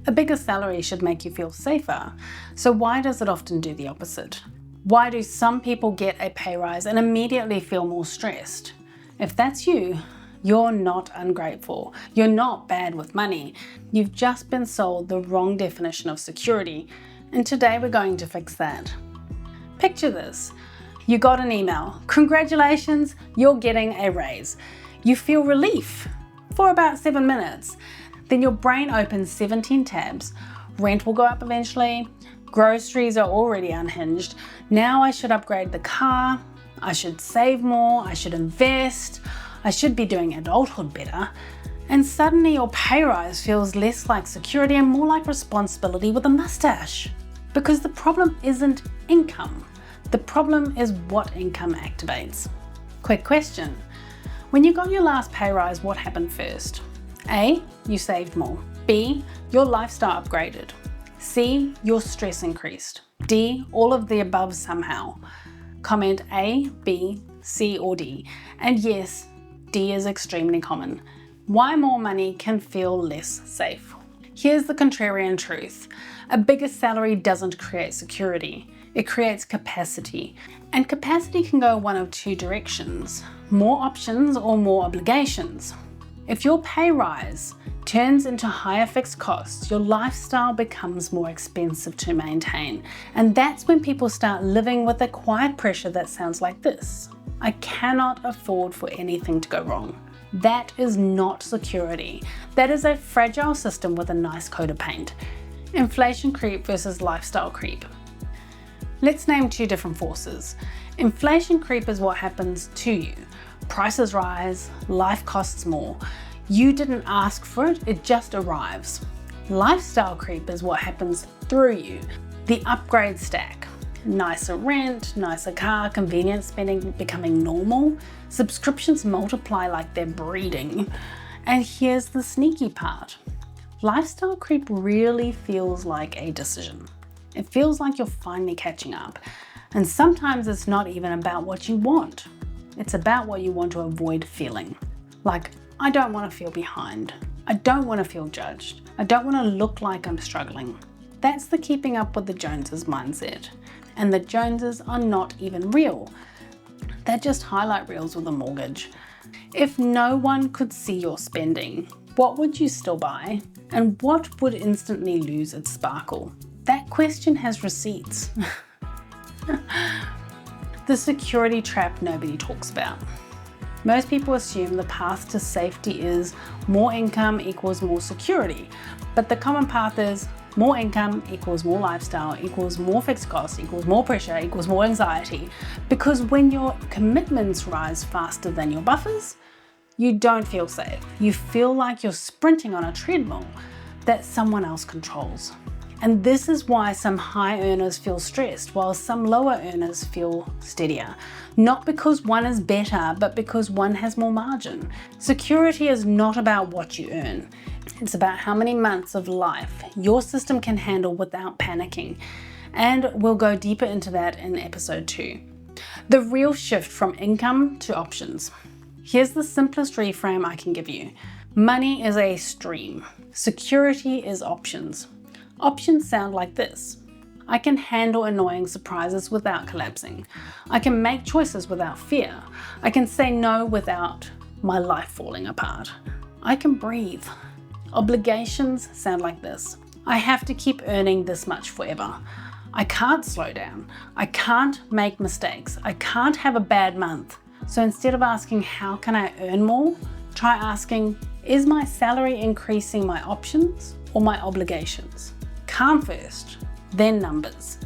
A bigger salary should make you feel safer. So why does it often do the opposite? Why do some people get a pay rise and immediately feel more stressed? If that's you, you're not ungrateful. You're not bad with money. You've just been sold the wrong definition of security. And today we're going to fix that. Picture this. You got an email. Congratulations, you're getting a raise. You feel relief for about 7 minutes. Then your brain opens 17 tabs. Rent will go up eventually. Groceries are already unhinged. Now I should upgrade the car. I should save more. I should invest. I should be doing adulthood better. And suddenly your pay rise feels less like security and more like responsibility with a mustache. Because the problem isn't income. The problem is what income activates. Quick question. When you got your last pay rise, what happened first? A, you saved more. B, your lifestyle upgraded. C, your stress increased. D, all of the above somehow. Comment A, B, C or D. And yes, D is extremely common. Why more money can feel less safe. Here's the contrarian truth. A bigger salary doesn't create security. It creates capacity. And capacity can go one of two directions. More options or more obligations. If your pay rise turns into higher fixed costs, your lifestyle becomes more expensive to maintain. And that's when people start living with a quiet pressure that sounds like this. I cannot afford for anything to go wrong. That is not security. That is a fragile system with a nice coat of paint. Inflation creep versus lifestyle creep. Let's name two different forces. Inflation creep is what happens to you. Prices rise, life costs more. You didn't ask for it, it just arrives. Lifestyle creep is what happens through you. The upgrade stack. Nicer rent, nicer car, convenience spending becoming normal. Subscriptions multiply like they're breeding. And here's the sneaky part. Lifestyle creep really feels like a decision. It feels like you're finally catching up. And sometimes it's not even about what you want. It's about what you want to avoid feeling. Like, I don't want to feel behind. I don't want to feel judged. I don't want to look like I'm struggling. That's the keeping up with the Joneses mindset. And the Joneses are not even real. They're just highlight reels with a mortgage. If no one could see your spending, what would you still buy? And what would instantly lose its sparkle? That question has receipts. The security trap nobody talks about. Most people assume the path to safety is more income equals more security, but the common path is more income equals more lifestyle equals more fixed costs equals more pressure equals more anxiety. Because when your commitments rise faster than your buffers, you don't feel safe. You feel like you're sprinting on a treadmill that someone else controls. And this is why some high earners feel stressed while some lower earners feel steadier. Not because one is better, but because one has more margin. Security is not about what you earn. It's about how many months of life your system can handle without panicking. And we'll go deeper into that in episode 2. The real shift from income to options. Here's the simplest reframe I can give you. Money is a stream. Security is options. Options sound like this. I can handle annoying surprises without collapsing. I can make choices without fear. I can say no without my life falling apart. I can breathe. Obligations sound like this. I have to keep earning this much forever. I can't slow down. I can't make mistakes. I can't have a bad month. So instead of asking, how can I earn more? Try asking, is my salary increasing my options or my obligations? Calm first, then numbers.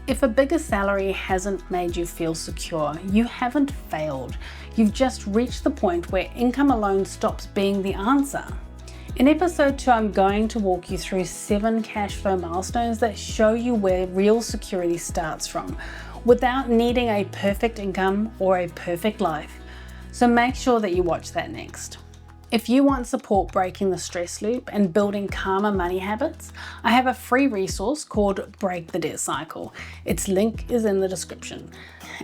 If a bigger salary hasn't made you feel secure, you haven't failed. You've just reached the point where income alone stops being the answer. In episode 2, I'm going to walk you through 7 cash flow milestones that show you where real security starts from, without needing a perfect income or a perfect life. So make sure that you watch that next. If you want support breaking the stress loop and building calmer money habits, I have a free resource called Break the Debt Cycle. Its link is in the description.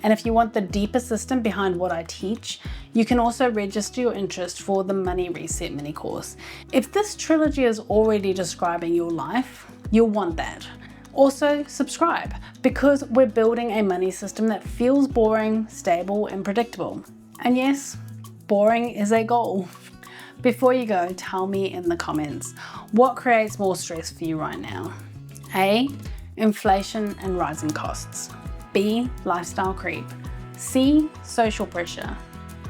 And if you want the deeper system behind what I teach, you can also register your interest for the Money Reset mini course. If this trilogy is already describing your life, you'll want that. Also, subscribe, because we're building a money system that feels boring, stable, and predictable. And yes, boring is a goal. Before you go, tell me in the comments, what creates more stress for you right now? A, inflation and rising costs. B, lifestyle creep. C, social pressure.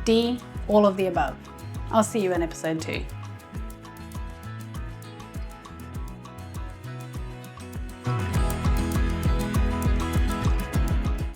D, all of the above. I'll see you in episode 2.